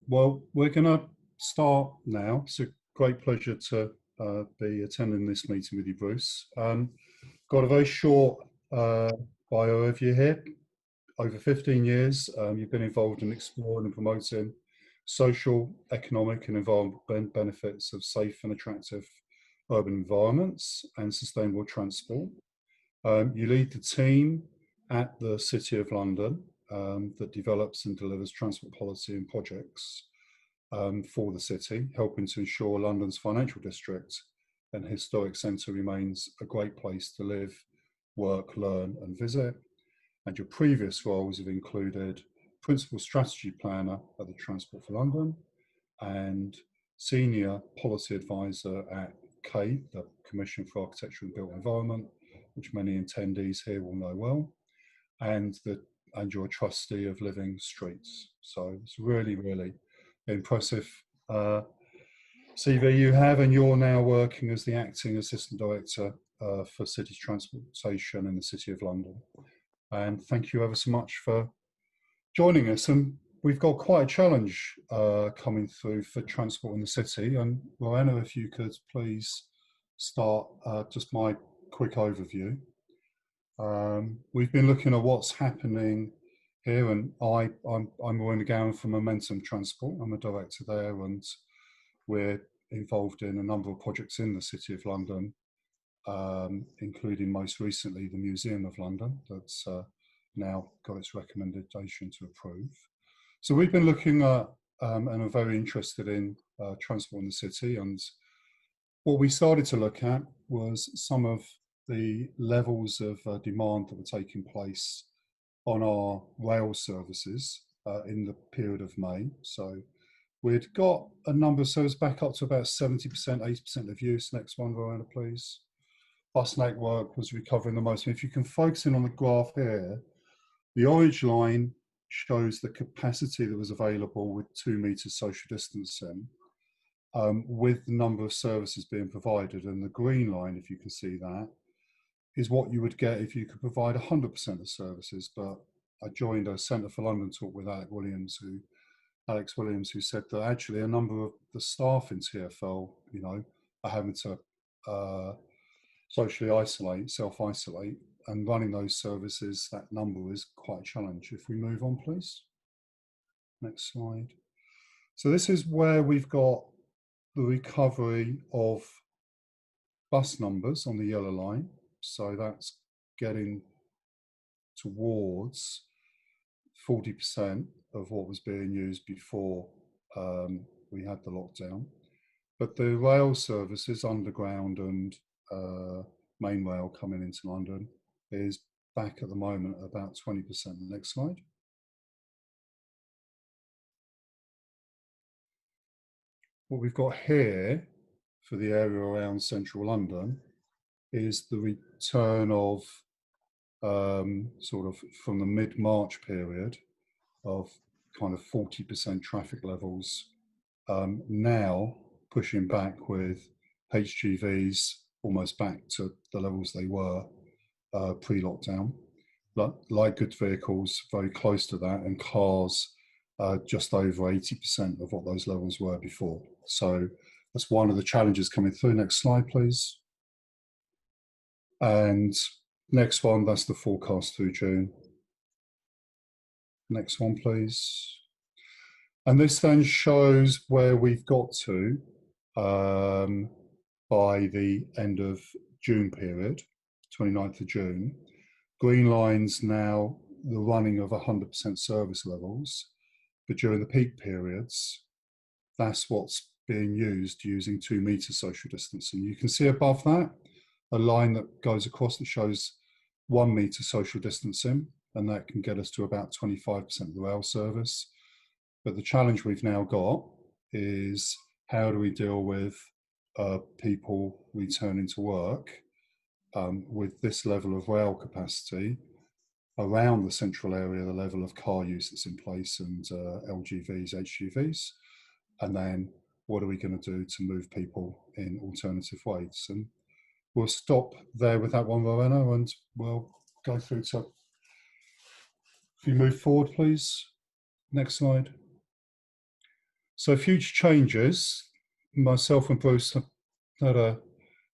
Well, we're going to start now. It's a great pleasure to be attending this meeting with you, Bruce. Got a very short bio of you here. Over 15 years, you've been involved in exploring and promoting social, economic and environmental benefits of safe and attractive urban environments and sustainable transport. You lead the team at the City of London that develops and delivers transport policy and projects for the city, helping to ensure London's financial district and historic centre remains a great place to live, work, learn and visit. And your previous roles have included Principal Strategy Planner at the Transport for London and Senior Policy Advisor at CABE, the Commission for Architecture and Built Environment, which many attendees here will know well, and you're a trustee of Living Streets. So it's really, really impressive CV you have, and you're now working as the Acting Assistant Director for City Transportation in the City of London. And thank you ever so much for joining us. And we've got quite a challenge coming through for transport in the city. And Lorena, if you could please start just my quick overview. We've been looking at what's happening here, and I'm McGowan from Momentum Transport. I'm a director there, and we're involved in a number of projects in the City of London, including most recently the Museum of London that's now got its recommendation to approve. So we've been looking at and are very interested in transport in the city, and what we started to look at was some of the levels of demand that were taking place on our rail services in the period of May. So we'd got a number of services back up to about 70%, 80% of use. Next one, Rowena, please. Bus network was recovering the most. And if you can focus in on the graph here, the orange line shows the capacity that was available with 2 meters social distancing, with the number of services being provided. And the green line, if you can see that, is what you would get if you could provide 100% of services. But I joined a Centre for London talk with Alex Williams, who said that actually a number of the staff in TfL, are having to socially isolate, self-isolate, and running those services, that number is quite a challenge. If we move on, please. Next slide. So this is where we've got the recovery of bus numbers on the yellow line. So that's getting towards 40% of what was being used before we had the lockdown. But the rail services, underground and main rail coming into London, is back at the moment at about 20%. Next slide. What we've got here for the area around central London is the return of sort of from the mid-March period of kind of 40% traffic levels, now pushing back with HGVs almost back to the levels they were pre-lockdown. Light goods vehicles very close to that, and cars just over 80% of what those levels were before. So that's one of the challenges coming through. Next slide, please. And next one, that's the forecast through June. Next one, please. And this then shows where we've got to by the end of June period, 29th of June. Green line's now the running of 100% service levels, but during the peak periods, that's what's being used using 2 meters social distancing. You can see above that a line that goes across that shows 1 meter social distancing, and that can get us to about 25% of the rail service. But the challenge we've now got is how do we deal with people returning to work with this level of rail capacity around the central area, the level of car use that's in place, and LGVs, HGVs, and then what are we going to do to move people in alternative ways? And we'll stop there with that one, Rowena, and we'll go through to, if you move forward, please. Next slide. So future changes, myself and Bruce had a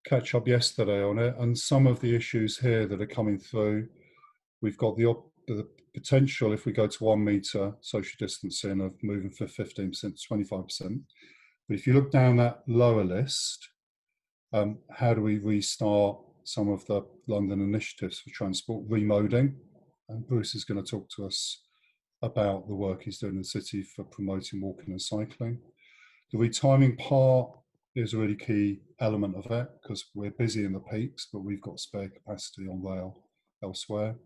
catch up yesterday on it, and some of the issues here that are coming through, we've got the potential, if we go to 1 metre social distancing, of moving from 15% to 25%. But if you look down that lower list, how do we restart some of the London initiatives for transport, remoding? And Bruce is going to talk to us about the work he's doing in the city for promoting walking and cycling. The retiming part is a really key element of it, because we're busy in the peaks, but we've got spare capacity on rail elsewhere.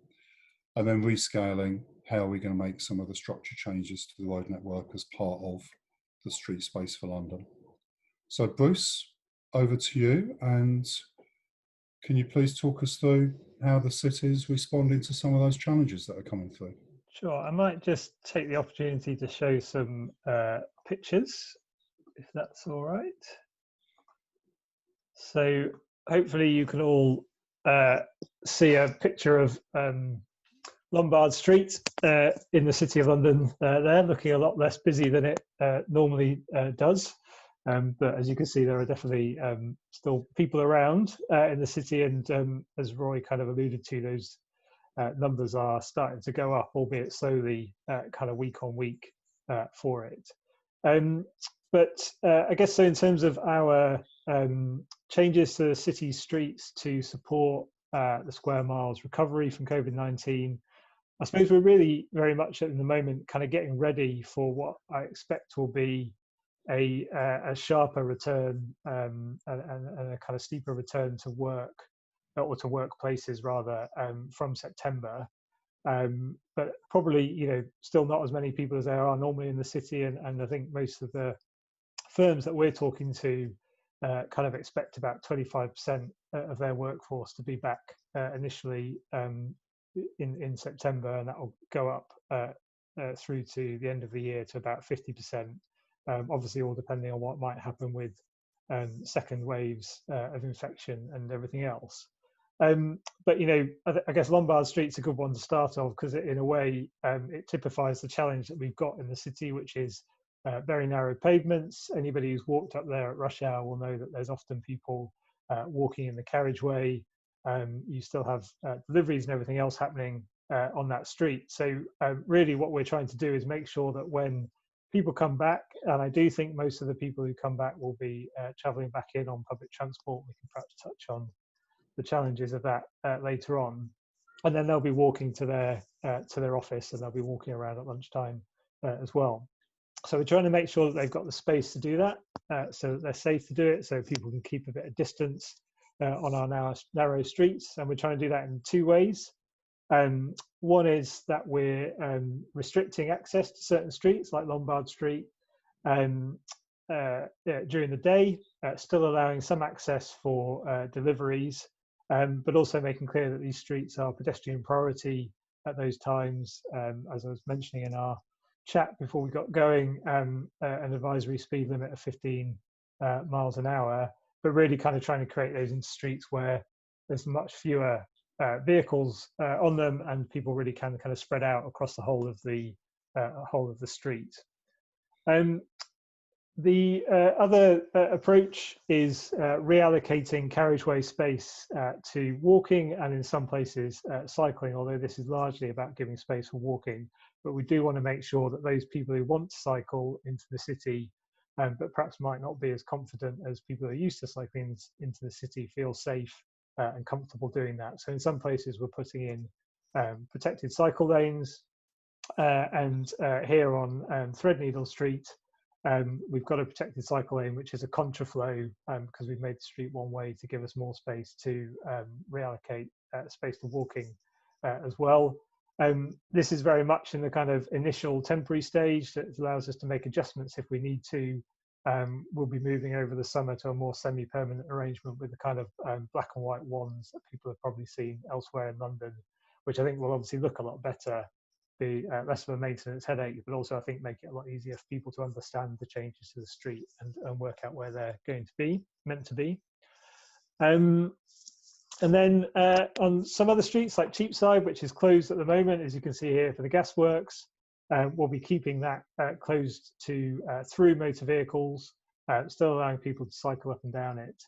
And then rescaling, how are we going to make some of the structure changes to the road network as part of the street space for London? So Bruce, over to you, and can you please talk us through how the city is responding to some of those challenges that are coming through? Sure, I might just take the opportunity to show some pictures, if that's all right. So hopefully you can all see a picture of Lombard Street in the City of London there, looking a lot less busy than it normally does. But as you can see, there are definitely still people around in the city, and as Roy kind of alluded to, those numbers are starting to go up, albeit slowly, kind of week on week for it. But I guess so in terms of our changes to the city streets to support the square miles recovery from COVID-19, I suppose we're really very much at the moment kind of getting ready for what I expect will be a sharper return and a kind of steeper return to work, or to workplaces rather, from September. But probably, you know, still not as many people as there are normally in the city, and I think most of the firms that we're talking to kind of expect about 25% of their workforce to be back initially in September, and that will go up through to the end of the year to about 50%. Obviously, all depending on what might happen with second waves of infection and everything else. But you know, I guess Lombard Street's a good one to start off, because in a way it typifies the challenge that we've got in the city, which is very narrow pavements. Anybody who's walked up there at rush hour will know that there's often people walking in the carriageway. You still have deliveries and everything else happening on that street. So really what we're trying to do is make sure that when people come back, and I do think most of the people who come back will be travelling back in on public transport. We can perhaps touch on the challenges of that later on. And then they'll be walking to their office, and they'll be walking around at lunchtime as well. So we're trying to make sure that they've got the space to do that, so that they're safe to do it, so people can keep a bit of distance on our narrow streets. And we're trying to do that in 2 ways. One is that we're restricting access to certain streets like Lombard Street during the day, still allowing some access for deliveries, but also making clear that these streets are pedestrian priority at those times. As I was mentioning in our chat before we got going, an advisory speed limit of 15 miles an hour, but really kind of trying to create those into streets where there's much fewer vehicles on them, and people really can kind of spread out across the whole of the street. The other approach is reallocating carriageway space to walking, and in some places cycling, although this is largely about giving space for walking. But we do want to make sure that those people who want to cycle into the city, but perhaps might not be as confident as people who are used to cycling into the city, feel safe and comfortable doing that. So in some places we're putting in protected cycle lanes, and here on Threadneedle Street, we've got a protected cycle lane which is a contraflow, because we've made the street one way to give us more space to reallocate space to walking as well. This is very much in the kind of initial temporary stage that allows us to make adjustments if we need to. We'll be moving over the summer to a more semi-permanent arrangement with the kind of black and white wands that people have probably seen elsewhere in London, which I think will obviously look a lot better, be less of a maintenance headache, but also I think make it a lot easier for people to understand the changes to the street and work out where they're going to be, meant to be. And then on some other streets like Cheapside, which is closed at the moment, as you can see here for the gasworks, we'll be keeping that closed to through motor vehicles, still allowing people to cycle up and down it,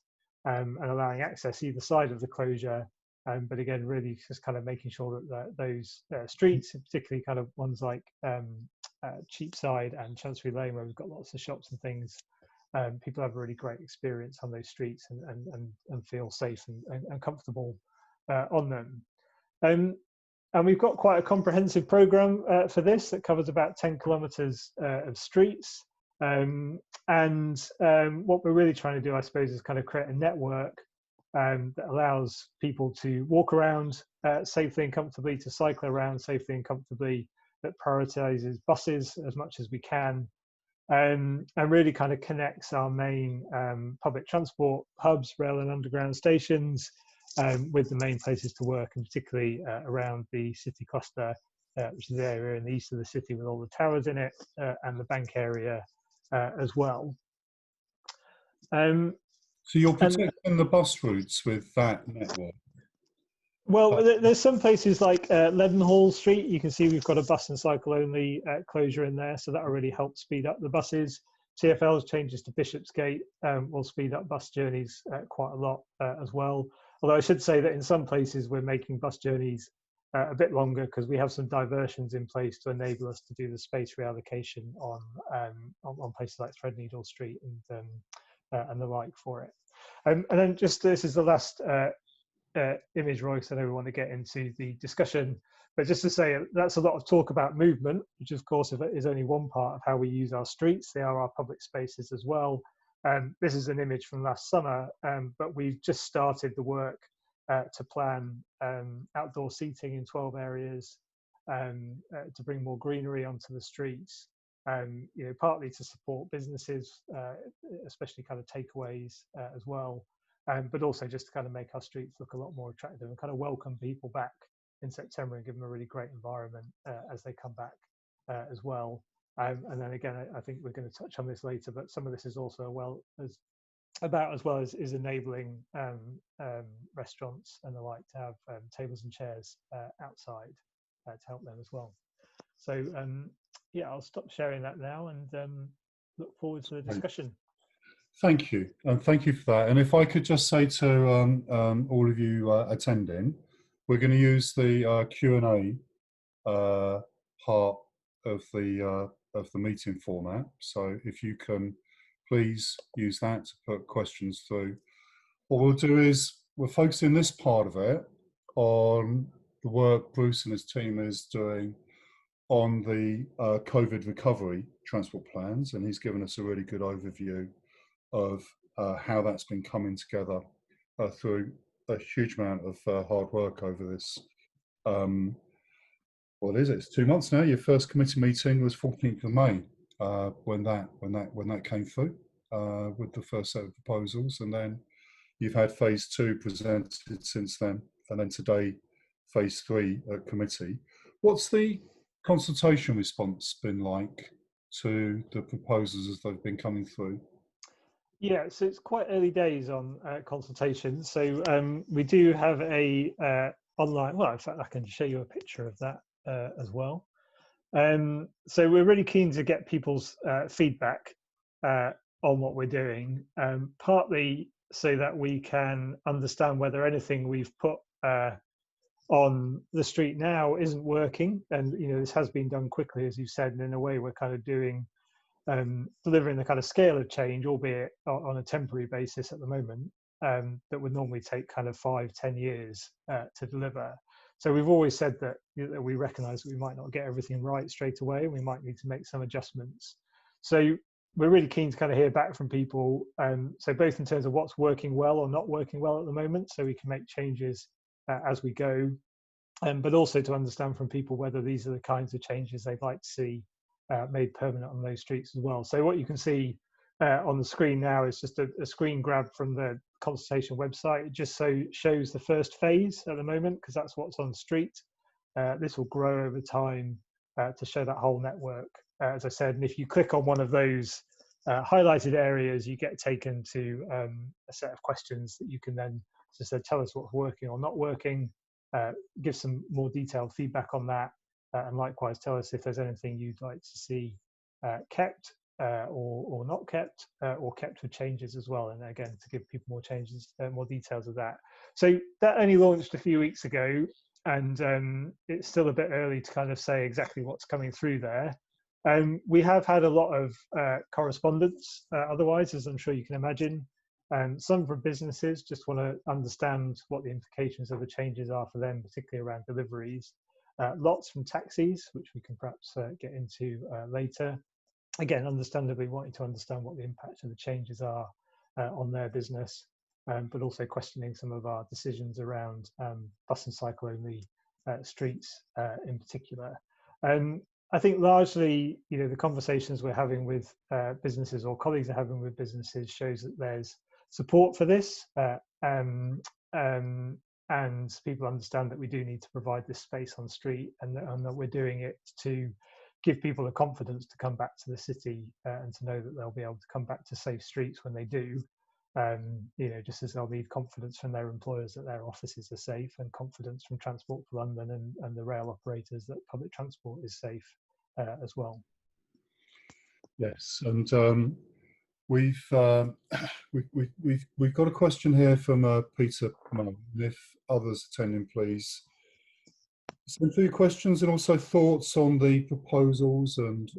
and allowing access either side of the closure. But again, really just kind of making sure that those streets, particularly kind of ones like Cheapside and Chancery Lane, where we've got lots of shops and things, people have a really great experience on those streets and feel safe and comfortable on them. And we've got quite a comprehensive program for this that covers about 10 kilometres of streets. And what we're really trying to do, I suppose, is kind of create a network that allows people to walk around safely and comfortably, to cycle around safely and comfortably, that prioritises buses as much as we can, and really kind of connects our main public transport hubs, rail and underground stations, with the main places to work, and particularly around the city cluster, which is the area in the east of the city with all the towers in it, and the bank area as well. So you're protecting the bus routes with that network? Well, there's some places like Leadenhall Street. You can see we've got a bus and cycle only closure in there, so that'll really help speed up the buses. TfL's changes to Bishopsgate will speed up bus journeys quite a lot as well. Although I should say that in some places we're making bus journeys a bit longer because we have some diversions in place to enable us to do the space reallocation on places like Threadneedle Street and the like for it. And then just this is the last image, Roy, so I know we want to get into the discussion, but just to say that's a lot of talk about movement, which of course is only one part of how we use our streets. They are our public spaces as well. This is an image from last summer, but we've just started the work to plan outdoor seating in 12 areas to bring more greenery onto the streets. You know, partly to support businesses, especially kind of takeaways as well, but also just to kind of make our streets look a lot more attractive and kind of welcome people back in September and give them a really great environment as they come back as well. And then again, I think we're going to touch on this later, but some of this is also is enabling restaurants and the like to have tables and chairs outside to help them as well. So yeah, I'll stop sharing that now and look forward to the discussion. Thank you, and thank you for that. And if I could just say to all of you attending, we're going to use the Q&A part of the meeting format. So if you can please use that to put questions through. What we'll do is we're focusing this part of it on the work Bruce and his team is doing on the COVID recovery transport plans, and he's given us a really good overview of how that's been coming together through a huge amount of hard work over this. What is it? It's 2 months now. Your first committee meeting was 14th of May when that came through with the first set of proposals, and then you've had phase 2 presented since then, and then today phase 3 at committee. What's the consultation response been like to the proposals as they've been coming through? Yeah, so it's quite early days on consultation. So we do have a online, well, in fact, I can show you a picture of that as well. So we're really keen to get people's feedback on what we're doing, partly so that we can understand whether anything we've put on the street now isn't working. And, you know, this has been done quickly, as you said, and in a way we're kind of doing delivering the kind of scale of change, albeit on a temporary basis at the moment, that would normally take kind of 5-10 years to deliver. So we've always said that, you know, we recognise that we might not get everything right straight away, and we might need to make some adjustments. So we're really keen to kind of hear back from people. So both in terms of what's working well or not working well at the moment, so we can make changes as we go, but also to understand from people whether these are the kinds of changes they'd like to see made permanent on those streets as well. So what you can see on the screen now is just a screen grab from the consultation website. It just shows the first phase at the moment, because that's what's on the street. This will grow over time to show that whole network, as I said. And if you click on one of those highlighted areas, you get taken to a set of questions that you can then just tell us what's working or not working, give some more detailed feedback on that, and likewise tell us if there's anything you'd like to see kept or not kept, or kept with changes as well. And again, to give people more changes, more details of that. So that only launched a few weeks ago, and it's still a bit early to kind of say exactly what's coming through there. We have had a lot of correspondence otherwise, as I'm sure you can imagine. Some from businesses just want to understand what the implications of the changes are for them, particularly around deliveries. Lots from taxis, which we can perhaps get into later. Again, understandably wanting to understand what the impact of the changes are on their business, but also questioning some of our decisions around bus and cycle only streets in particular. I think largely, the conversations we're having with businesses, or colleagues are having with businesses, shows that there's support for this, and people understand that we do need to provide this space on street, and that we're doing it to give people the confidence to come back to the city, and to know that they'll be able to come back to safe streets when they do. Just as they'll need confidence from their employers that their offices are safe, and confidence from Transport for London and the rail operators that public transport is safe as well. Yes, and we've got a question here from Peter Mullen. If others attending, please send through questions and also thoughts on the proposals and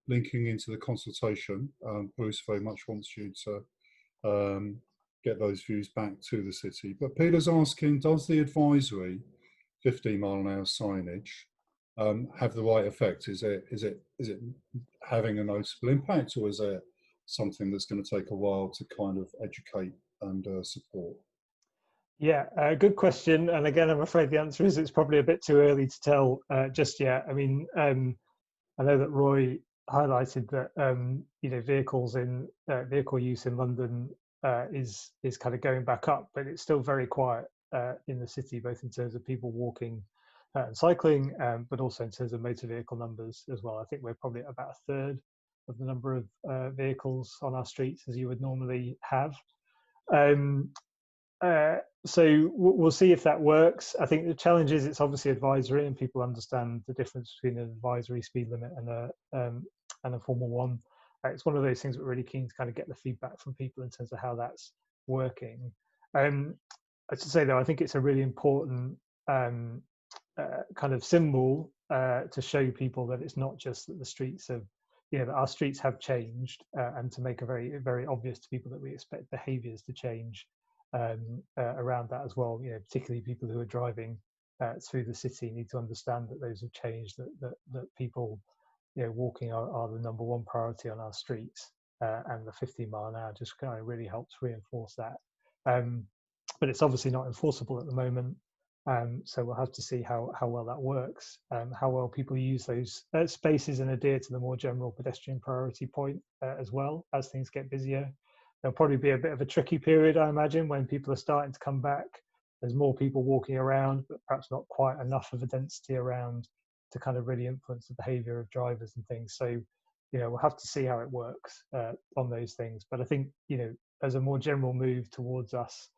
linking into the consultation. Bruce very much wants you to get those views back to the city. But Peter's asking, does the advisory 15-mile-an-hour signage have the right effect? Is it having a noticeable impact, or is it something that's going to take a while to kind of educate and support? Yeah, good question. And again, I'm afraid the answer is it's probably a bit too early to tell just yet. I mean, I know that Roy highlighted that vehicles in vehicle use in London is kind of going back up, but it's still very quiet in the city, both in terms of people walking and cycling, but also in terms of motor vehicle numbers as well. I think we're probably at about a third of the number of vehicles on our streets as you would normally have. So we'll see if that works. I think the challenge is it's obviously advisory, and people understand the difference between an advisory speed limit and a formal one. It's one of those things we're really keen to kind of get the feedback from people in terms of how that's working. I should say though, I think it's a really important kind of symbol to show people that it's not just that the streets have, that our streets have changed, and to make it very, very obvious to people that we expect behaviours to change around that as well. Particularly people who are driving through the city need to understand that those have changed, that people walking are the number one priority on our streets, and the 15-mile-an-hour just kind of really helps reinforce that. But it's obviously not enforceable at the moment, so we'll have to see how well that works, how well people use those spaces and adhere to the more general pedestrian priority point as well as things get busier. There'll probably be a bit of a tricky period, I imagine, when people are starting to come back. There's more people walking around, but perhaps not quite enough of a density around to kind of really influence the behaviour of drivers and things. So, we'll have to see how it works on those things. But I think, as a more general move towards us,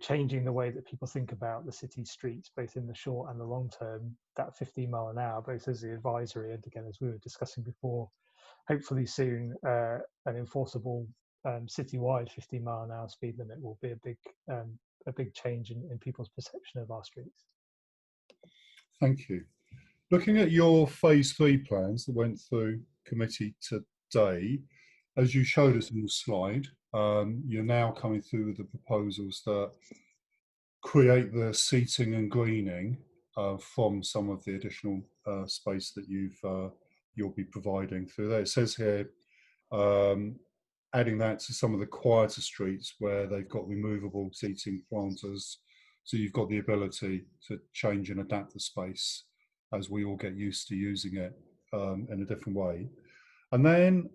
changing the way that people think about the city streets, both in the short and the long term, that 15-mile-an-hour, both as the advisory and again, as we were discussing before, hopefully soon an enforceable citywide 15-mile-an-hour speed limit will be a big change in people's perception of our streets. Thank you. Looking at your phase 3 plans that went through committee today, as you showed us in the slide, you're now coming through with the proposals that create the seating and greening from some of the additional space that you'll be providing through there. It says here, adding that to some of the quieter streets where they've got removable seating planters, so you've got the ability to change and adapt the space as we all get used to using it in a different way. And then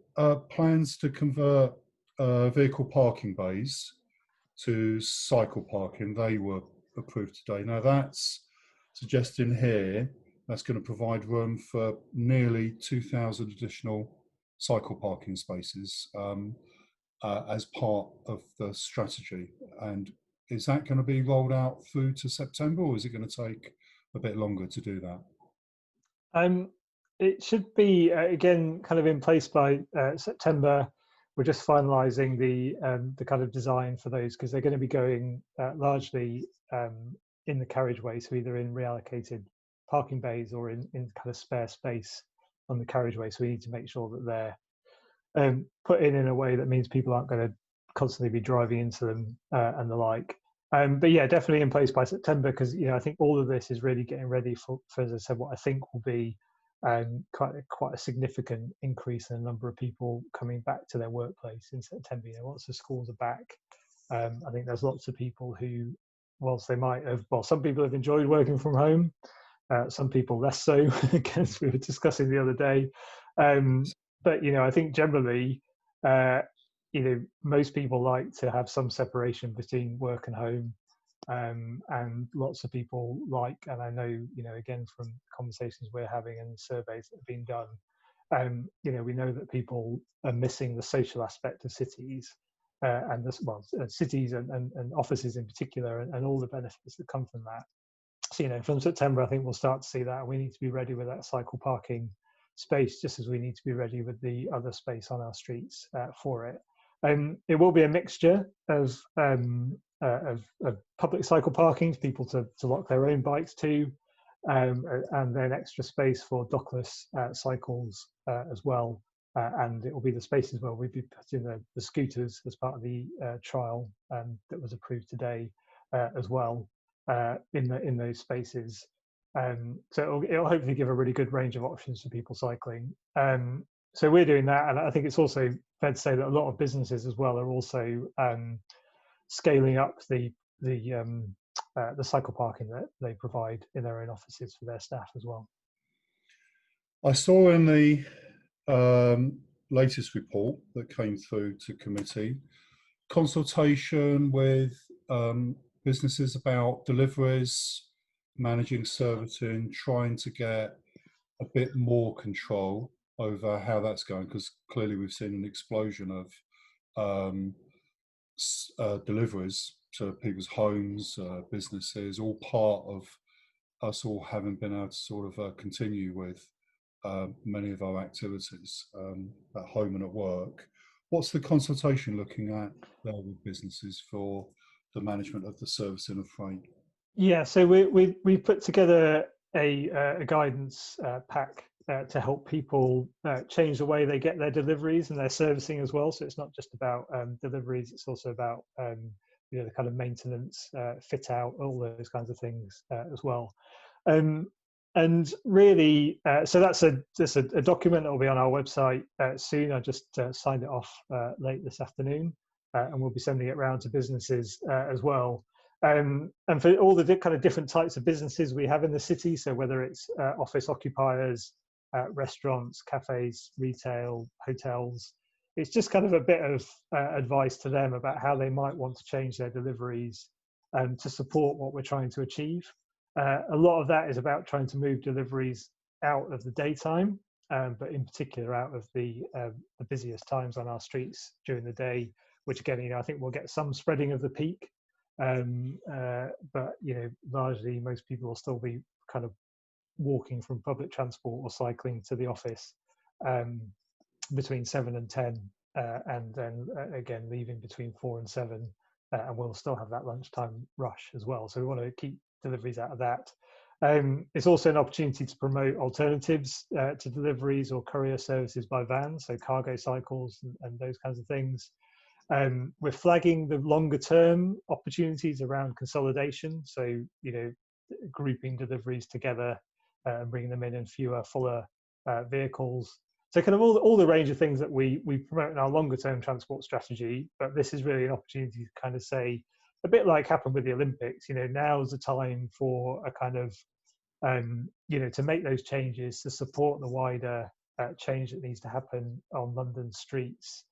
plans to convert vehicle parking bays to cycle parking. They were approved today. Now that's suggesting here that's going to provide room for nearly 2,000 additional cycle parking spaces as part of the strategy. And is that going to be rolled out through to September, or is it going to take a bit longer to do that? It should be again kind of in place by September. We're just finalising the kind of design for those because they're going to be going largely in the carriageway, so either in reallocated parking bays or in kind of spare space on the carriageway. So we need to make sure that they're put in a way that means people aren't going to constantly be driving into them and the like. But yeah, definitely in place by September because I think all of this is really getting ready for as I said, what I think will be quite a significant increase in the number of people coming back to their workplace in September. Once the schools are back, I think there's lots of people who, whilst they might have, some people have enjoyed working from home, some people less so, as we were discussing the other day. But I think generally, most people like to have some separation between work and home. And lots of people like, and I know, again, from conversations we're having and surveys that have been done, we know that people are missing the social aspect of cities and this, cities and offices in particular, and all the benefits that come from that. So, from September, I think we'll start to see that. We need to be ready with that cycle parking space, just as we need to be ready with the other space on our streets for it. It will be a mixture of public cycle parking for people to lock their own bikes to, and then extra space for dockless cycles as well. And it will be the spaces where we'll be putting the scooters as part of the trial that was approved today as well in those spaces. So it'll hopefully give a really good range of options for people cycling. So we're doing that, and I think it's also fair to say that a lot of businesses as well are also scaling up the cycle parking that they provide in their own offices for their staff as well. I saw in the latest report that came through to committee consultation with businesses about deliveries, managing servicing, trying to get a bit more control over how that's going, because clearly we've seen an explosion of deliveries to people's homes, businesses, all part of us all having been able to sort of continue with many of our activities at home and at work. What's the consultation looking at there with businesses for the management of the servicing of freight? Yeah, so we put together a guidance pack to help people change the way they get their deliveries and their servicing as well. So it's not just about deliveries; it's also about the kind of maintenance, fit out, all those kinds of things as well. And really, so that's a document that will be on our website soon. I just signed it off late this afternoon, and we'll be sending it around to businesses as well. And for all the kind of different types of businesses we have in the city, so whether it's office occupiers, restaurants, cafes, retail, hotels, it's just kind of a bit of advice to them about how they might want to change their deliveries to support what we're trying to achieve. A lot of that is about trying to move deliveries out of the daytime, but in particular out of the busiest times on our streets during the day, which again, I think we'll get some spreading of the peak. But largely most people will still be kind of walking from public transport or cycling to the office between 7 and 10, and then again leaving between 4 and 7, and we'll still have that lunchtime rush as well. So we want to keep deliveries out of that. It's also an opportunity to promote alternatives to deliveries or courier services by van, so cargo cycles and those kinds of things. We're flagging the longer term opportunities around consolidation, so grouping deliveries together and bringing them in fewer, fuller vehicles. So kind of all the range of things that we promote in our longer term transport strategy, but this is really an opportunity to kind of say, a bit like happened with the Olympics, now's the time for a kind of to make those changes to support the wider change that needs to happen on London streets.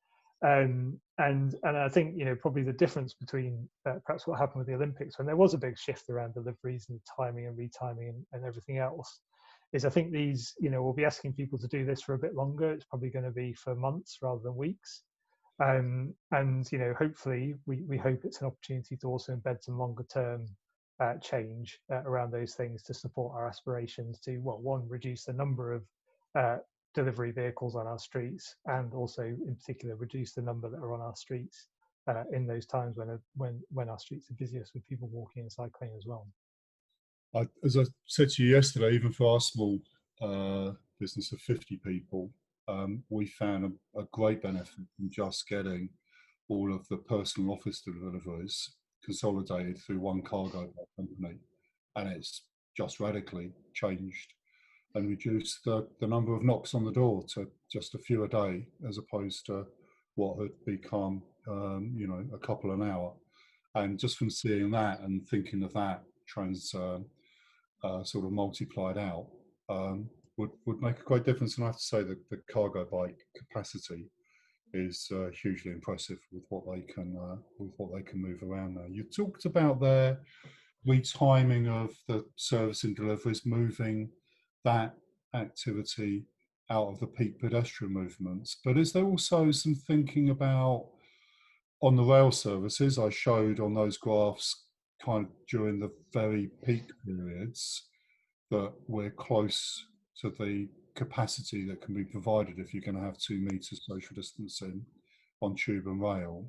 And I think probably the difference between perhaps what happened with the Olympics, when there was a big shift around deliveries and timing and retiming and everything else, is I think these we'll be asking people to do this for a bit longer. It's probably going to be for months rather than weeks, and hopefully we hope it's an opportunity to also embed some longer term change around those things to support our aspirations to, well, one, reduce the number of delivery vehicles on our streets, and also in particular reduce the number that are on our streets in those times when our streets are busiest with people walking and cycling as well. As I said to you yesterday, even for our small business of 50 people, we found a great benefit from just getting all of the personal office deliveries consolidated through one cargo company, and it's just radically changed and reduced the number of knocks on the door to just a few a day, as opposed to what had become a couple an hour. And just from seeing that and thinking of that sort of multiplied out, would make a great difference. And I have to say that the cargo bike capacity is hugely impressive with what they can move around now. You talked about their retiming of the service and deliveries, moving that activity out of the peak pedestrian movements. But is there also some thinking about on the rail services? I showed on those graphs kind of during the very peak periods that we're close to the capacity that can be provided if you're going to have 2 meters social distancing on tube and rail.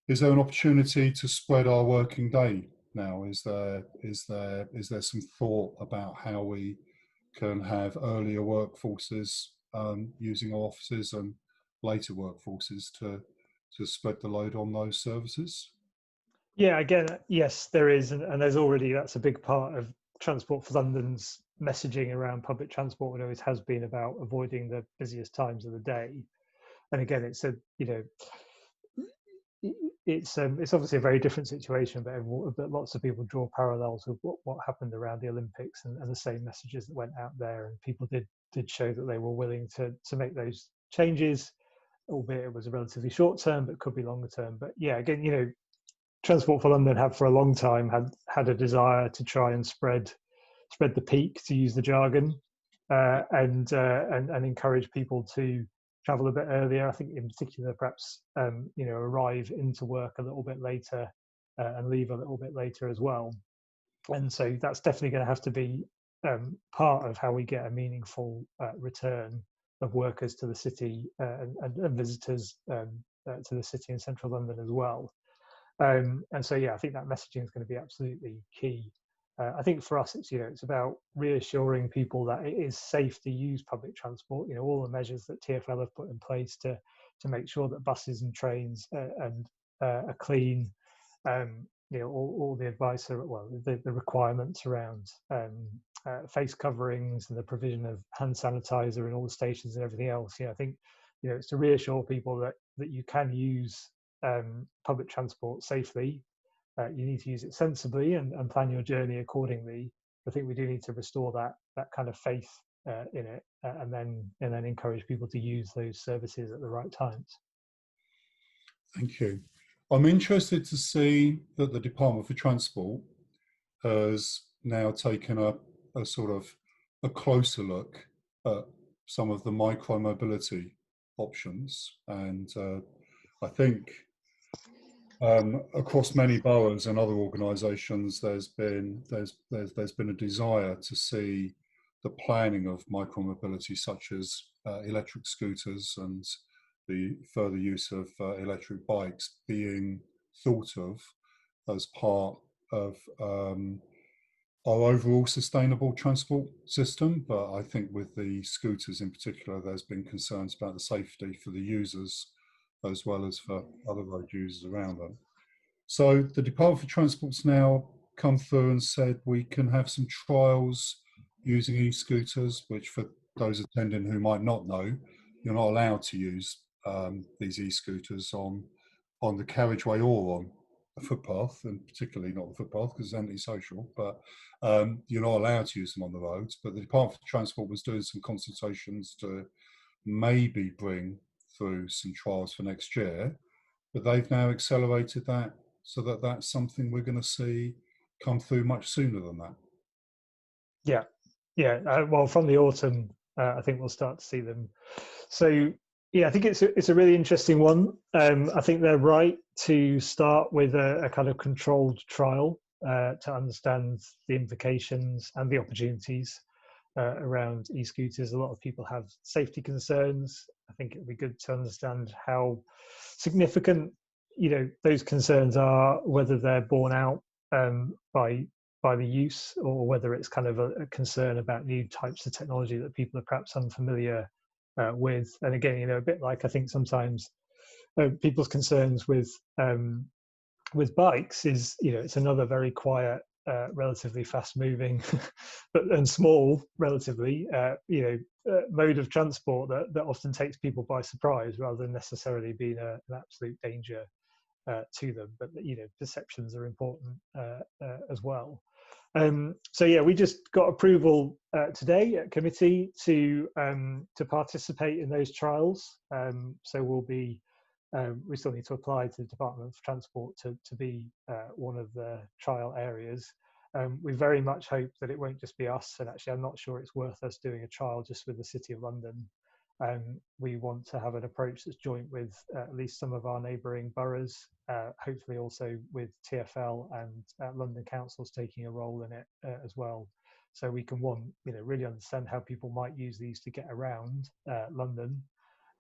Is there an opportunity to spread our working day now? Is there some thought about how we can have earlier workforces using our offices and later workforces to spread the load on those services? Yeah, again, yes, there is, and there's already, that's a big part of Transport for London's messaging around public transport. It always has been about avoiding the busiest times of the day. And again, it's obviously a very different situation, but lots of people draw parallels with what happened around the Olympics and the same messages that went out there. And people did show that they were willing to make those changes, albeit it was a relatively short term, but could be longer term. But yeah, again, Transport for London have for a long time had a desire to try and spread the peak, to use the jargon, and encourage people to travel a bit earlier. I think in particular, perhaps arrive into work a little bit later and leave a little bit later as well. And so that's definitely going to have to be part of how we get a meaningful return of workers to the city and visitors to the city in central London as well. And so, yeah, I think that messaging is going to be absolutely key. I think for us, it's about reassuring people that it is safe to use public transport. All the measures that TfL have put in place to make sure that buses and trains are clean. All the advice, the requirements around face coverings and the provision of hand sanitizer in all the stations and everything else. I think it's to reassure people that you can use public transport safely. You need to use it sensibly and plan your journey accordingly. I think we do need to restore that kind of faith in it, and then encourage people to use those services at the right times. Thank you. I'm interested to see that the Department for Transport has now taken a sort of a closer look at some of the micro-mobility options, and I think across many boroughs and other organisations, there's been a desire to see the planning of micromobility, such as electric scooters and the further use of electric bikes, being thought of as part of our overall sustainable transport system. But I think with the scooters in particular, there's been concerns about the safety for the users as well as for other road users around them. So the Department for Transport's now come through and said we can have some trials using e-scooters, which for those attending who might not know, you're not allowed to use these e-scooters on the carriageway or on a footpath, and particularly not the footpath because it's antisocial, but you're not allowed to use them on the roads. But the Department for Transport was doing some consultations to maybe bring through some trials for next year, but they've now accelerated that so that that's something we're going to see come through much sooner than that. Well, from the autumn, I think we'll start to see them. So yeah, I think it's a really interesting one. I think they're right to start with a kind of controlled trial to understand the implications and the opportunities around e-scooters. A lot of people have safety concerns. I think it would be good to understand how significant, those concerns are, whether they're borne out by the use, or whether it's kind of a concern about new types of technology that people are perhaps unfamiliar with. And again, a bit like I think sometimes people's concerns with bikes is, it's another very quiet, relatively fast-moving, and small, relatively, mode of transport that often takes people by surprise, rather than necessarily being an absolute danger to them. But perceptions are important as well. So yeah, we just got approval today at committee to participate in those trials. So we'll be. We still need to apply to the Department of Transport to be one of the trial areas. We very much hope that it won't just be us, and actually I'm not sure it's worth us doing a trial just with the City of London. We want to have an approach that's joint with at least some of our neighbouring boroughs, hopefully also with TfL and London Council's taking a role in it as well. So we can, really understand how people might use these to get around London,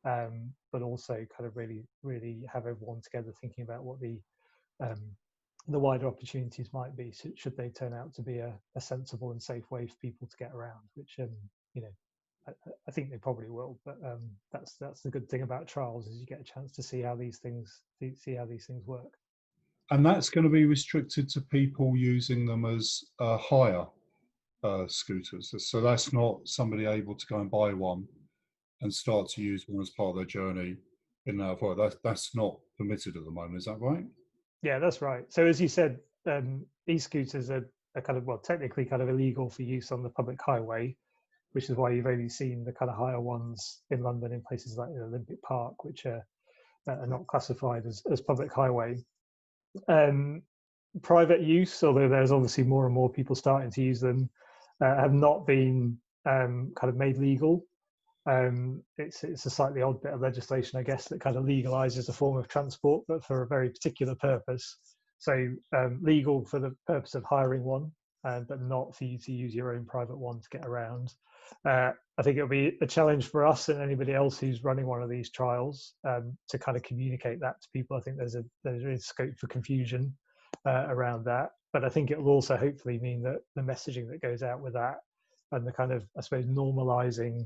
but also kind of really have everyone together thinking about what the wider opportunities might be, should they turn out to be a sensible and safe way for people to get around, which I think they probably will. But that's the good thing about trials, is you get a chance to see how these things work. And that's going to be restricted to people using them as hire scooters. So that's not somebody able to go and buy one and start to use one as part of their journey in that way. That's not permitted at the moment, is that right? Yeah, that's right. So as you said, e-scooters are kind of, technically kind of illegal for use on the public highway, which is why you've only seen the kind of higher ones in London in places like the Olympic Park, which are not classified as public highway. Private use, although there's obviously more and more people starting to use them, have not been kind of made legal. It's a slightly odd bit of legislation, I guess, that kind of legalizes a form of transport, but for a very particular purpose. So legal for the purpose of hiring one, but not for you to use your own private one to get around. I think it'll be a challenge for us and anybody else who's running one of these trials to kind of communicate that to people. I think there's a scope for confusion around that, but I think it will also hopefully mean that the messaging that goes out with that, and the kind of, I suppose, normalizing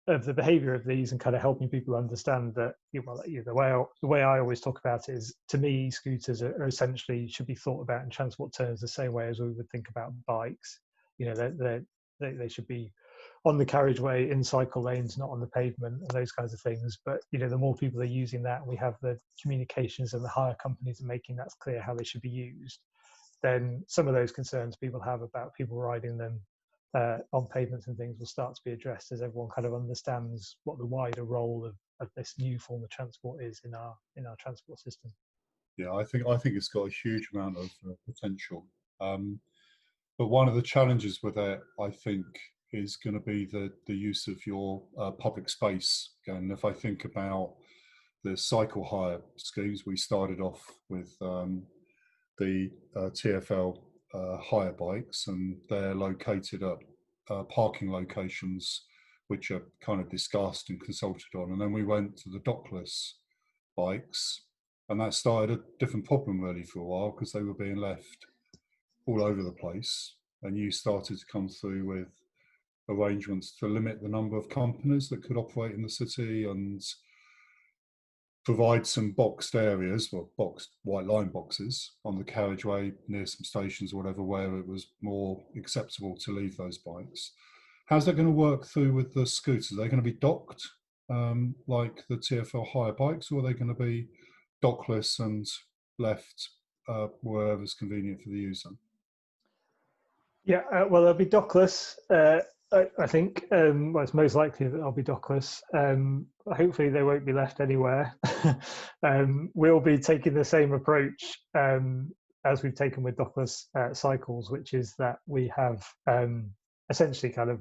of the behavior of these, and kind of helping people understand that the way I always talk about it is, to me, scooters are essentially should be thought about in transport terms the same way as we would think about bikes. They should be on the carriageway, in cycle lanes, not on the pavement, and those kinds of things. But the more people are using that, and we have the communications and the hire companies are making that clear how they should be used, then some of those concerns people have about people riding them on pavements and things will start to be addressed, as everyone kind of understands what the wider role of this new form of transport is in our transport system. Yeah, I think it's got a huge amount of potential. But one of the challenges with it, I think, is going to be the use of your public space. And if I think about the cycle hire schemes, we started off with the TfL hire bikes, and they're located at parking locations which are kind of discussed and consulted on. And then we went to the dockless bikes, and that started a different problem really for a while, because they were being left all over the place, and you started to come through with arrangements to limit the number of companies that could operate in the city, and provide some boxed areas, boxed white line boxes on the carriageway near some stations or whatever, where it was more acceptable to leave those bikes. How's that going to work through with the scooters? Are they going to be docked like the TfL hire bikes, or are they going to be dockless and left wherever's convenient for the user? Yeah, well, they'll be dockless. I think it's most likely that they'll be dockless. Hopefully they won't be left anywhere. We'll be taking the same approach as we've taken with dockless cycles, which is that we have essentially kind of,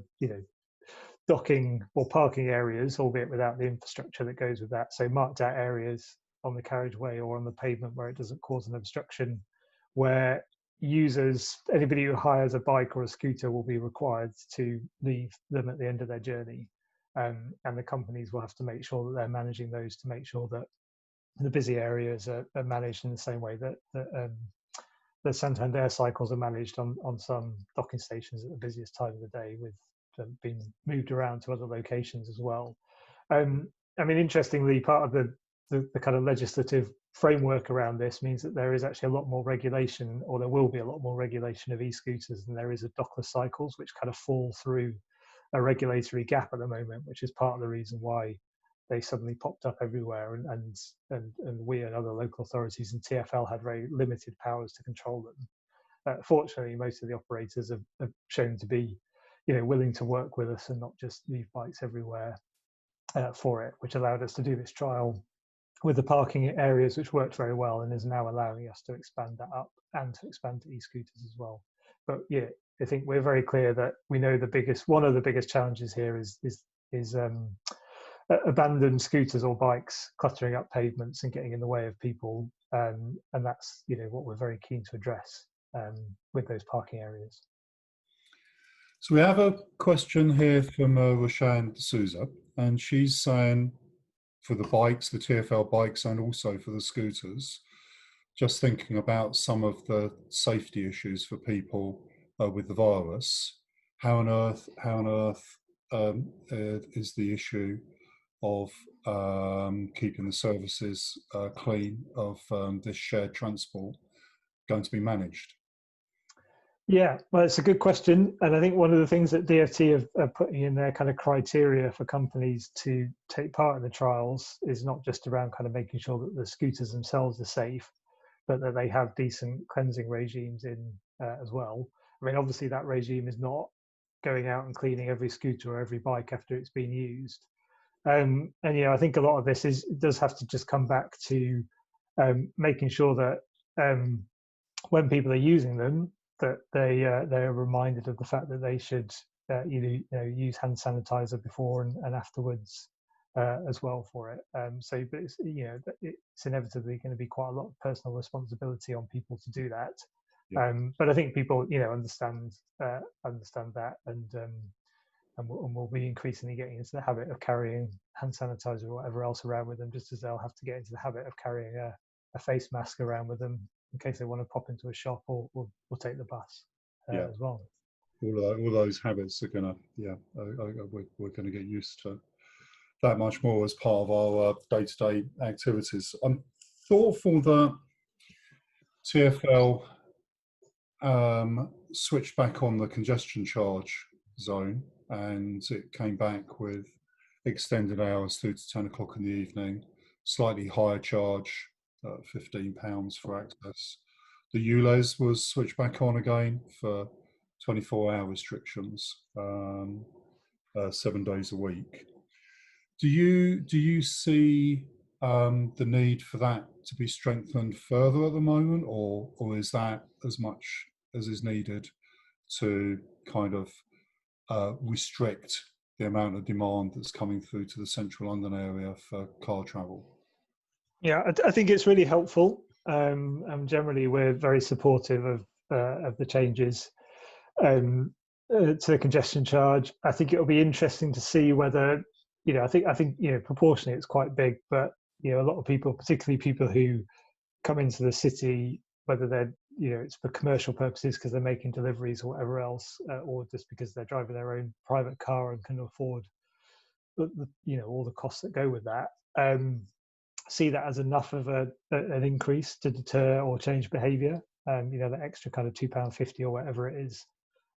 docking or parking areas, albeit without the infrastructure that goes with that. So marked out areas on the carriageway or on the pavement where it doesn't cause an obstruction, where users, anybody who hires a bike or a scooter, will be required to leave them at the end of their journey. And the companies will have to make sure that they're managing those to make sure that the busy areas are managed in the same way that the Santander cycles are managed on some docking stations at the busiest time of the day, with them being moved around to other locations as well. I mean, interestingly, part of the kind of legislative framework around this means that there is actually a lot more regulation, or there will be a lot more regulation of e-scooters than there is of dockless cycles, which kind of fall through a regulatory gap at the moment, which is part of the reason why they suddenly popped up everywhere, and we and other local authorities and TfL had very limited powers to control them. Fortunately, most of the operators have shown to be, willing to work with us and not just leave bikes everywhere for it, which allowed us to do this trial with the parking areas, which worked very well and is now allowing us to expand that up and to expand to e-scooters as well. But yeah, I think we're very clear that we know one of the biggest challenges here is abandoned scooters or bikes cluttering up pavements and getting in the way of people, and that's what we're very keen to address with those parking areas. So we have a question here from Roshan D'Souza, and she's saying, for the bikes, the TfL bikes, and also for the scooters, just thinking about some of the safety issues for people with the virus. How on earth is the issue of keeping the services clean of this shared transport going to be managed? Yeah, well, it's a good question. And I think one of the things that DfT are putting in their kind of criteria for companies to take part in the trials is not just around kind of making sure that the scooters themselves are safe, but that they have decent cleansing regimes in as well. I mean, obviously that regime is not going out and cleaning every scooter or every bike after it's been used. And I think a lot of this does have to just come back to making sure that when people are using them, that they're reminded of the fact that they should use hand sanitizer before and afterwards as well for it. So, but it's inevitably going to be quite a lot of personal responsibility on people to do that. Yeah. But I think people understand that, and we'll be increasingly getting into the habit of carrying hand sanitizer or whatever else around with them, just as they'll have to get into the habit of carrying a face mask around with them in case they want to pop into a shop or take the bus as well. All those habits are gonna, we're gonna get used to that much more as part of our day-to-day activities. I'm thoughtful that TfL switched back on the congestion charge zone, and it came back with extended hours through to 10 o'clock in the evening, slightly higher charge, £15 for access. The ULEZ was switched back on again for 24-hour restrictions, 7 days a week. Do you see the need for that to be strengthened further at the moment, or is that as much as is needed to kind of restrict the amount of demand that's coming through to the central London area for car travel? Yeah, I think it's really helpful. And generally, we're very supportive of the changes to the congestion charge. I think it'll be interesting to see whether, I think proportionally it's quite big, but a lot of people, particularly people who come into the city, whether they're it's for commercial purposes because they're making deliveries or whatever else, or just because they're driving their own private car and can afford all the costs that go with that. See that as enough of an increase to deter or change behaviour, the extra kind of £2.50 or whatever it is.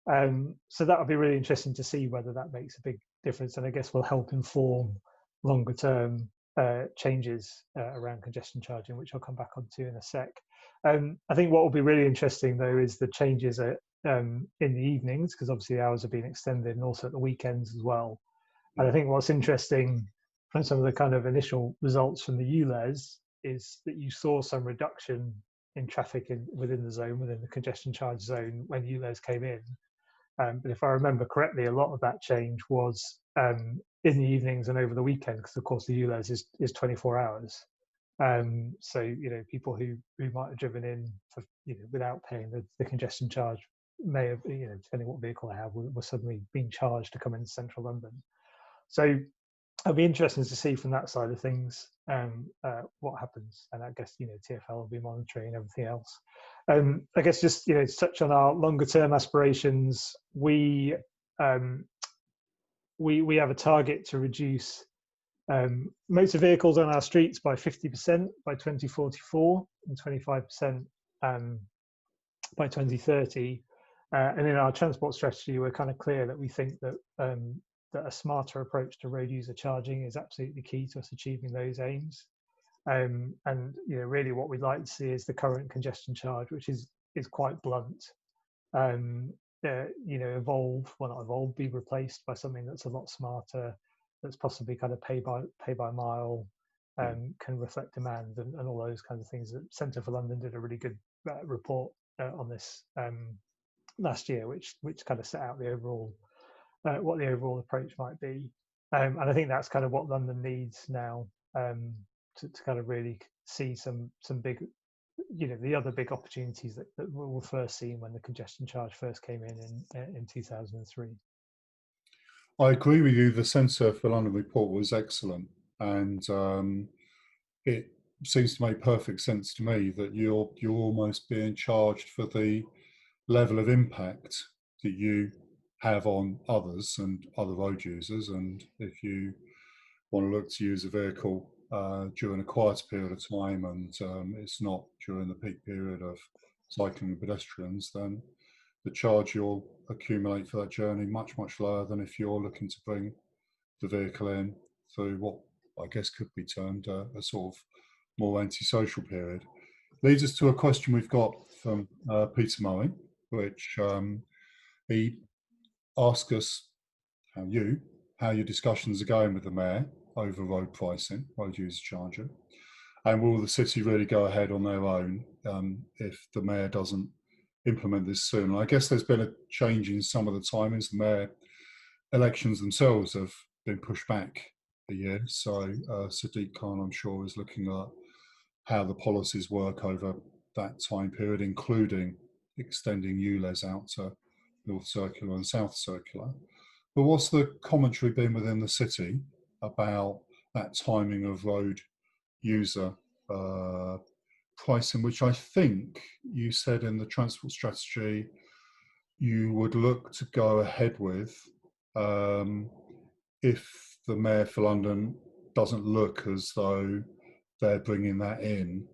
So that would be really interesting to see whether that makes a big difference, and I guess will help inform longer term changes around congestion charging, which I'll come back onto in a sec. I think what will be really interesting though is the changes in the evenings, because obviously the hours are being extended, and also at the weekends as well. And I think what's interesting from some of the kind of initial results from the ULEZ is that you saw some reduction in traffic within the congestion charge zone when ULEZ came in. But if I remember correctly, a lot of that change was in the evenings and over the weekend, because of course the ULEZ is 24 hours. So people who might have driven in for, without paying the congestion charge may have, depending what vehicle they have, were suddenly being charged to come into central London. So it'll be interesting to see from that side of things what happens, and I guess TfL will be monitoring everything else. I guess just to touch on our longer term aspirations, we have a target to reduce motor vehicles on our streets by 50% by 2044 and 25% by 2030. And in our transport strategy, we're kind of clear that we think that that a smarter approach to road user charging is absolutely key to us achieving those aims. And really what we'd like to see is the current congestion charge, which is quite blunt, be replaced by something that's a lot smarter, that's possibly kind of pay by mile, can reflect demand and all those kinds of things. The Centre for London did a really good report on this last year, which kind of set out the overall what the overall approach might be, and I think that's kind of what London needs now, to kind of really see some big, the other big opportunities that were first seen when the congestion charge first came in 2003. I agree with you. The Centre for London report was excellent, and it seems to make perfect sense to me that you're almost being charged for the level of impact that you have on others and other road users. And if you want to look to use a vehicle during a quieter period of time, and it's not during the peak period of cycling and pedestrians, then the charge you'll accumulate for that journey much lower than if you're looking to bring the vehicle in through what I guess could be termed a sort of more antisocial period. Leads us to a question we've got from Peter Murray, which he asked us how your discussions are going with the Mayor over road pricing, road user charging, and will the city really go ahead on their own if the Mayor doesn't implement this soon? And I guess there's been a change in some of the timings. The Mayor elections themselves have been pushed back a year, so Sadiq Khan, I'm sure, is looking at how the policies work over that time period, including extending ULEZ out to North Circular and South Circular. But what's the commentary been within the city about that timing of road user pricing, which I think you said in the transport strategy you would look to go ahead with if the Mayor for London doesn't look as though they're bringing that in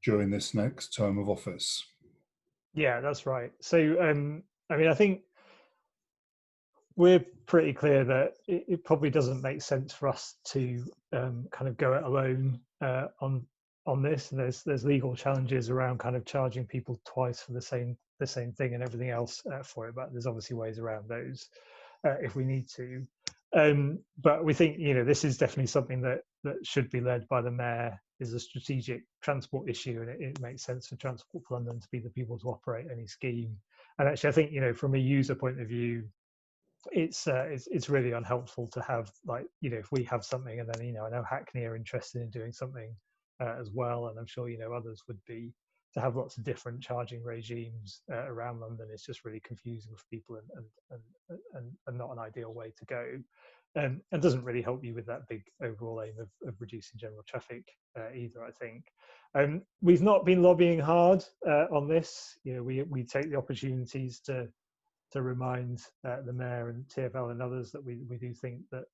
during this next term of office? Yeah, that's right. So, I think we're pretty clear that it probably doesn't make sense for us to kind of go it alone on this. And there's legal challenges around kind of charging people twice for the same thing and everything else for it. But there's obviously ways around those if we need to. But we think this is definitely something that should be led by the Mayor. Is a strategic transport issue, and it makes sense for Transport for London to be the people to operate any scheme. And actually, I think from a user point of view, it's really unhelpful to have if we have something and then I know Hackney are interested in doing something as well, and I'm sure others would be, to have lots of different charging regimes around London. It's just really confusing for people and not an ideal way to go. And doesn't really help you with that big overall aim of reducing general traffic either, I think. We've not been lobbying hard on this. We take the opportunities to remind the Mayor and TfL and others that we do think that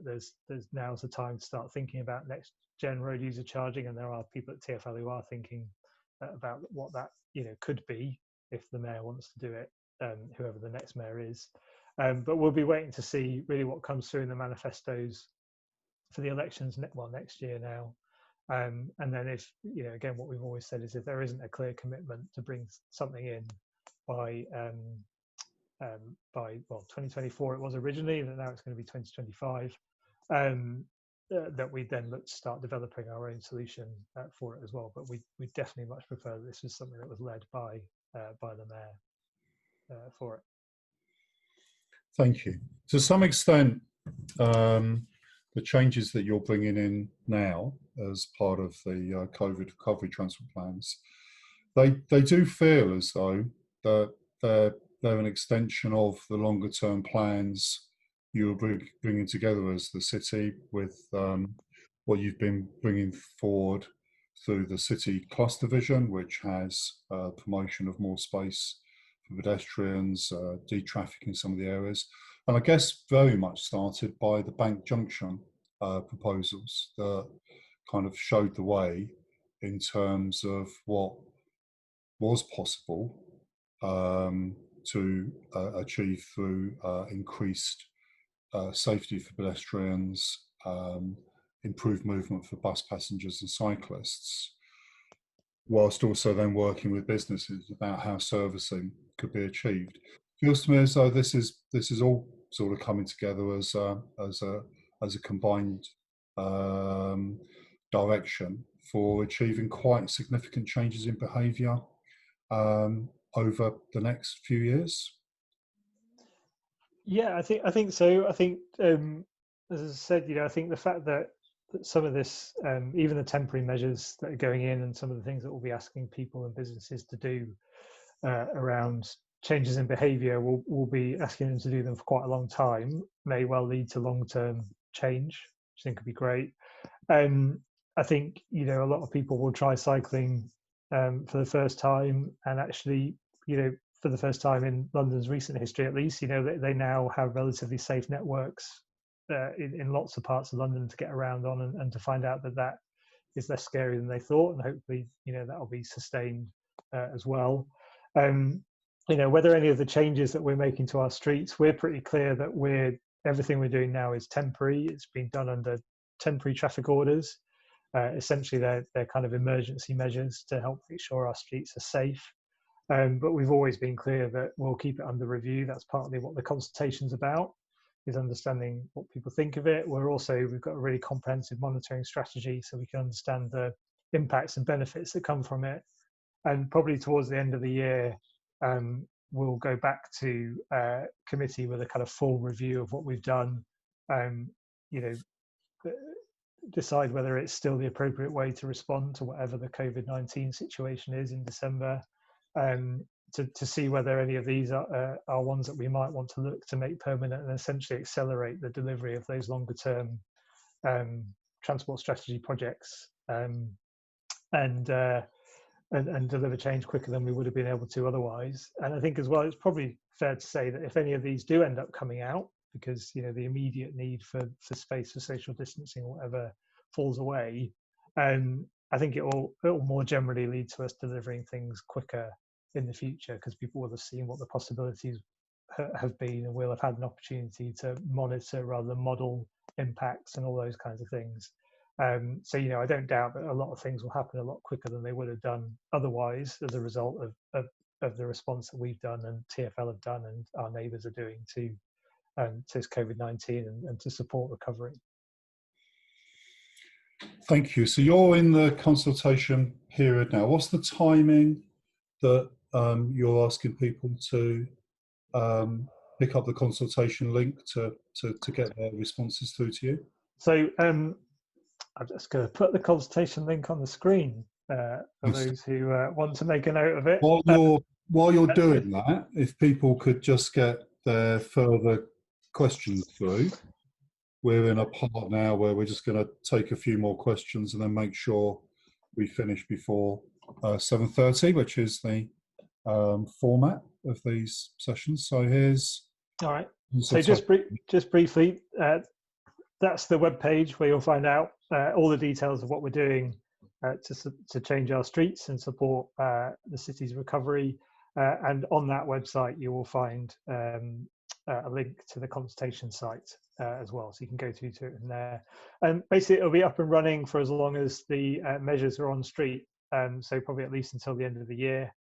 there's now's the time to start thinking about next gen road user charging, and there are people at TfL who are thinking about what that could be if the Mayor wants to do it, whoever the next Mayor is. But we'll be waiting to see really what comes through in the manifestos for the elections next year now. And then if, again, what we've always said is if there isn't a clear commitment to bring something in by 2024 it was originally, and now it's going to be 2025, that we then look to start developing our own solution for it as well. But we definitely much prefer that this was something that was led by the Mayor for it. Thank you. To some extent, the changes that you're bringing in now as part of the COVID recovery transport plans. They do feel as though that they're an extension of the longer term plans you were bringing together as the city with what you've been bringing forward through the city cluster vision, which has promotion of more space for pedestrians, de-trafficking some of the areas. And I guess very much started by the Bank Junction proposals that kind of showed the way in terms of what was possible to achieve through increased safety for pedestrians, improved movement for bus passengers and cyclists, whilst also then working with businesses about how servicing could be achieved. It feels to me as though this is all sort of coming together as a combined direction for achieving quite significant changes in behaviour over the next few years. Yeah, I think so. I think, as I said, I think the fact that some of this, even the temporary measures that are going in, and some of the things that we'll be asking people and businesses to do around changes in behaviour, we'll be asking them to do them for quite a long time, may well lead to long-term change, which I think would be great. I think, a lot of people will try cycling for the first time, and actually, for the first time in London's recent history, at least, they now have relatively safe networks in lots of parts of London to get around on, and to find out that is less scary than they thought, and hopefully, that'll be sustained as well. Whether any of the changes that we're making to our streets, we're pretty clear that everything we're doing now is temporary. It's been done under temporary traffic orders. Essentially, they're kind of emergency measures to help make sure our streets are safe. But we've always been clear that we'll keep it under review. That's partly what the consultation's about, is understanding what people think of it. We've got a really comprehensive monitoring strategy so we can understand the impacts and benefits that come from it. And probably towards the end of the year, we'll go back to committee with a kind of full review of what we've done, decide whether it's still the appropriate way to respond to whatever the COVID-19 situation is in December, to see whether any of these are ones that we might want to look to make permanent and essentially accelerate the delivery of those longer term transport strategy projects, and deliver change quicker than we would have been able to otherwise. And I think as well, it's probably fair to say that if any of these do end up coming out, because the immediate need for space for social distancing or whatever falls away, I think it will more generally lead to us delivering things quicker in the future, because people will have seen what the possibilities have been, and we'll have had an opportunity to monitor rather than model impacts and all those kinds of things. So I don't doubt that a lot of things will happen a lot quicker than they would have done otherwise, as a result of the response that we've done and TfL have done and our neighbours are doing to COVID-19 and to support recovery. Thank you. So you're in the consultation period now. What's the timing that you're asking people to pick up the consultation link to get their responses through to you? So I'm just going to put the consultation link on the screen for those who want to make a note of it. While you're doing that, if people could just get their further questions through. We're in a part now where we're just going to take a few more questions and then make sure we finish before 7:30, which is the format of these sessions. So here's... All right. So just briefly, that's the web page where you'll find out all the details of what we're doing to change our streets and support the city's recovery. And on that website, you will find a link to the consultation site as well, so you can go to it in there. And basically, it'll be up and running for as long as the measures are on street. So probably at least until the end of the year.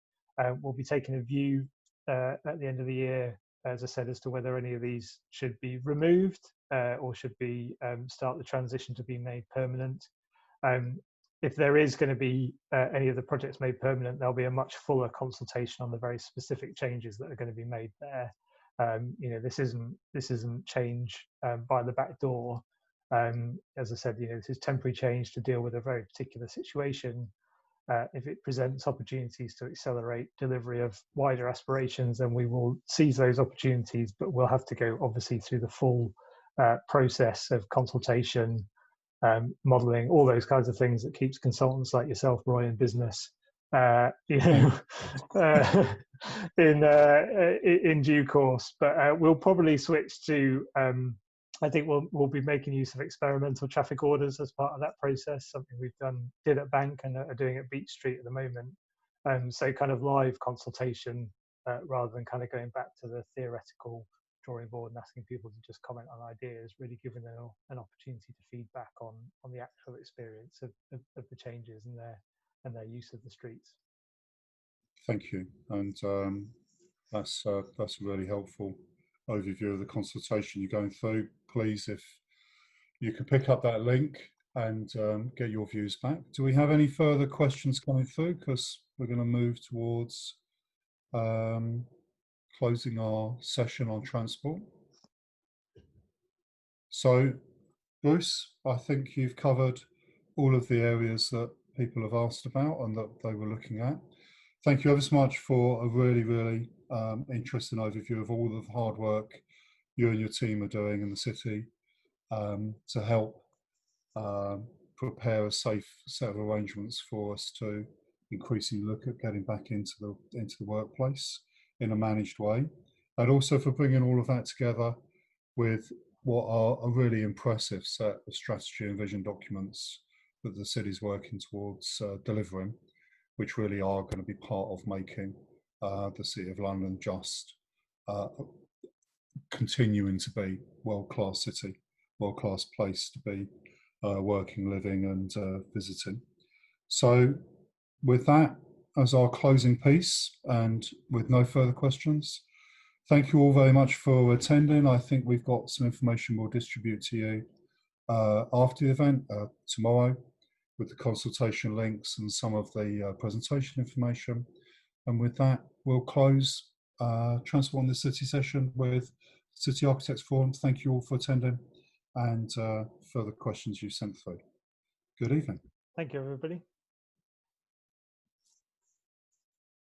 We'll be taking a view at the end of the year, as I said, as to whether any of these should be removed or should be start the transition to be made permanent. If there is going to be any of the projects made permanent, there'll be a much fuller consultation on the very specific changes that are going to be made there. This isn't change by the back door. As I said, this is temporary change to deal with a very particular situation. If it presents opportunities to accelerate delivery of wider aspirations, then we will seize those opportunities, but we'll have to go obviously through the full process of consultation, modelling, all those kinds of things that keeps consultants like yourself, Roy, in business, in due course. But we'll probably switch to, I think we'll be making use of experimental traffic orders as part of that process, something we've did at Bank and are doing at Beach Street at the moment. So kind of live consultation rather than kind of going back to the theoretical drawing board and asking people to just comment on ideas, really giving them an opportunity to feedback on the actual experience of the changes and their use of the streets. Thank you, and that's a really helpful overview of the consultation you're going through. Please, if you could pick up that link and get your views back. Do we have any further questions coming through? Because we're going to move towards closing our session on transport. So, Bruce, I think you've covered all of the areas that people have asked about and that they were looking at. Thank you ever so much for a really, really interesting overview of all of the hard work you and your team are doing in the city to help prepare a safe set of arrangements for us to increasingly look at getting back into the workplace in a managed way, and also for bringing all of that together with what are a really impressive set of strategy and vision documents that the city's working towards delivering, which really are going to be part of making the City of London just continuing to be world-class city, world-class place to be working, living and visiting. So with that as our closing piece, and with no further questions, thank you all very much for attending. I think we've got some information we'll distribute to you after the event tomorrow, with the consultation links and some of the presentation information. And with that, we'll close Transform the City session with City Architects Forum. Thank you all for attending and further questions you sent through. Good evening. Thank you, everybody.